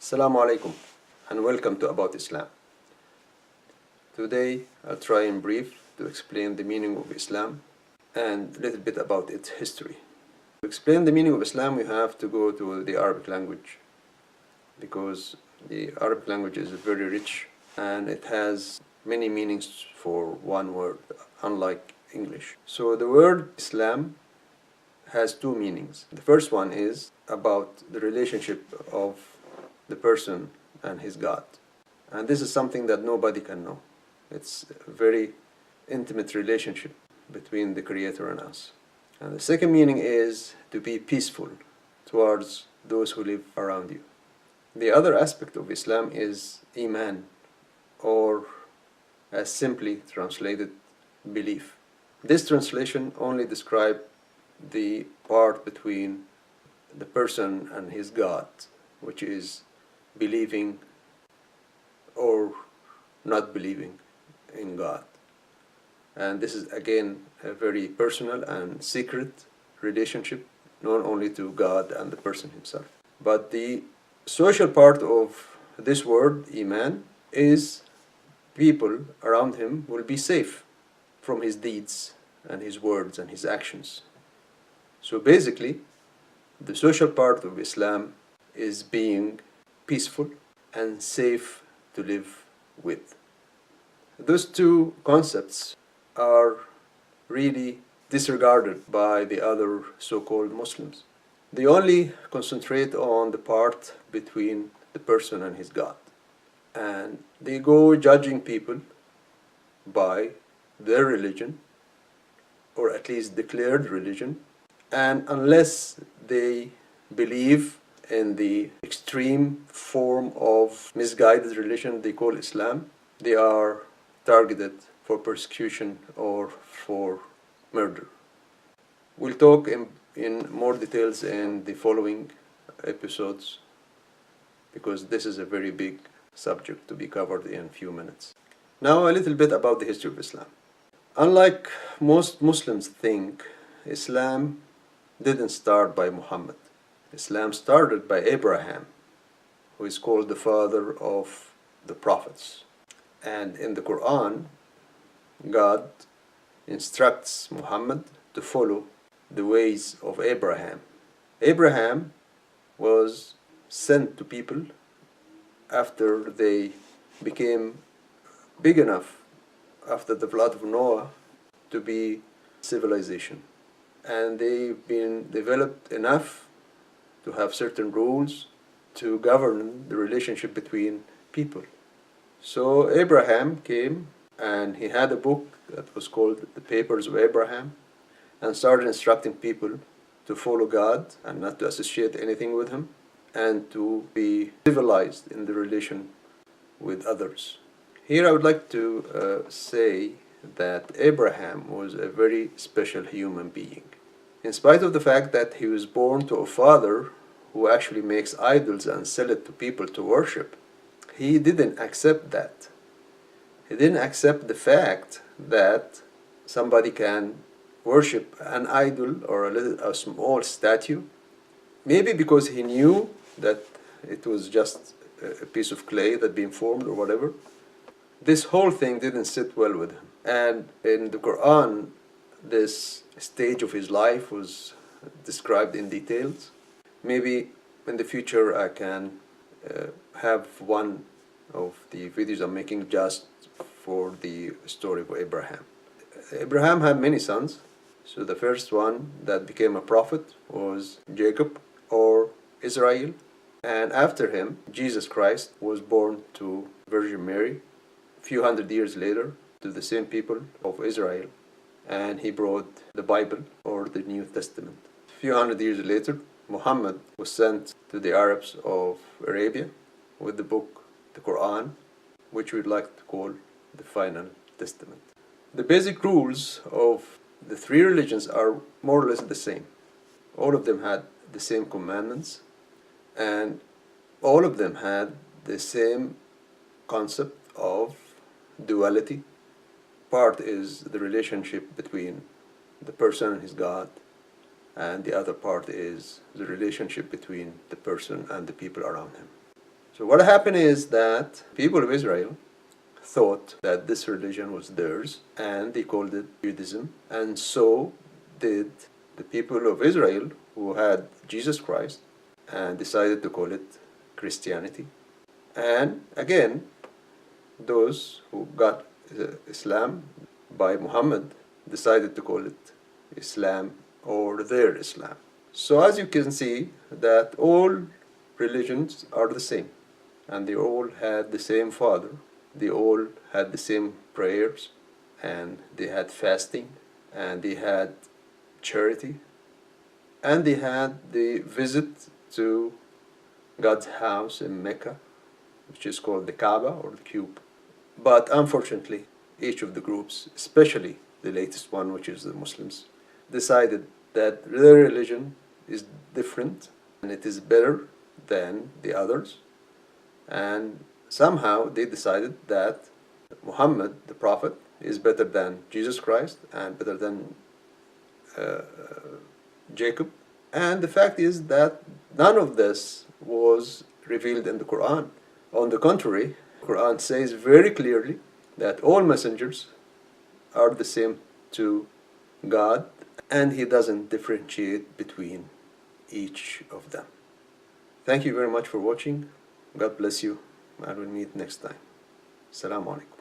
Assalamu alaikum and welcome to About Islam. Today I'll try in brief to explain the meaning of Islam and a little bit about its history. To explain the meaning of Islam, we have to go to the Arabic language because the Arabic language is very rich and it has many meanings for one word, unlike English. So the word Islam has two meanings. The first one is about the relationship of the person and his God. And this is something that nobody can know. It's a very intimate relationship between the Creator and us. And the second meaning is to be peaceful towards those who live around you. The other aspect of Islam is Iman, or as simply translated, belief. This translation only describes the part between the person and his God, which is believing or not believing in God. And this is again a very personal and secret relationship known only to God and the person himself. But the social part of this word, Iman, is people around him will be safe from his deeds and his words and his actions. So basically, the social part of Islam is being peaceful and safe to live with. Those two concepts are really disregarded by the other so-called Muslims. They only concentrate on the part between the person and his God. And they go judging people by their religion, or at least declared religion, and unless they believe in the extreme form of misguided religion they call Islam, they are targeted for persecution or for murder. We'll talk in more details in the following episodes because this is a very big subject to be covered in a few minutes. Now a little bit about the history of Islam. Unlike most Muslims think, Islam didn't start by Muhammad. Islam started by Abraham, who is called the father of the prophets. And in the Quran, God instructs Muhammad to follow the ways of Abraham. Abraham was sent to people after they became big enough after the flood of Noah to be civilization. And they've been developed enough to have certain rules to govern the relationship between people. So Abraham came and he had a book that was called the Papers of Abraham and started instructing people to follow God and not to associate anything with him and to be civilized in the relation with others. Here I would like to say that Abraham was a very special human being. In spite of the fact that he was born to a father who actually makes idols and sell it to people to worship, he didn't accept that. He didn't accept the fact that somebody can worship an idol or a small statue, maybe because he knew that it was just a piece of clay that had been formed or whatever. This whole thing didn't sit well with him. And in the Quran, this stage of his life was described in details. Maybe in the future I can have one of the videos I'm making just for the story of Abraham. Abraham had many sons. So the first one that became a prophet was Jacob or Israel. And after him, Jesus Christ was born to Virgin Mary a few hundred years later to the same people of Israel. And he brought the Bible or the New Testament. A few hundred years later, Muhammad was sent to the Arabs of Arabia with the book, the Quran, which we'd like to call the Final Testament. The basic rules of the three religions are more or less the same. All of them had the same commandments, and all of them had the same concept of duality. Part is the relationship between the person and his God, and the other part is the relationship between the person and the people around him. So what happened is that people of Israel thought that this religion was theirs and they called it Judaism, and so did the people of Israel who had Jesus Christ and decided to call it Christianity. And again, those who got Islam by Muhammad decided to call it Islam or their Islam. So as you can see that all religions are the same, and they all had the same father, they all had the same prayers, and they had fasting, and they had charity, and they had the visit to God's house in Mecca, which is called the Kaaba or the Cube. But unfortunately, each of the groups, especially the latest one, which is the Muslims, decided that their religion is different and it is better than the others. And somehow they decided that Muhammad, the Prophet, is better than Jesus Christ and better than Jacob. And the fact is that none of this was revealed in the Quran. On the contrary, the Quran says very clearly that all messengers are the same to God, and He doesn't differentiate between each of them. Thank you very much for watching. God bless you, and we'll meet next time. Assalamu alaikum.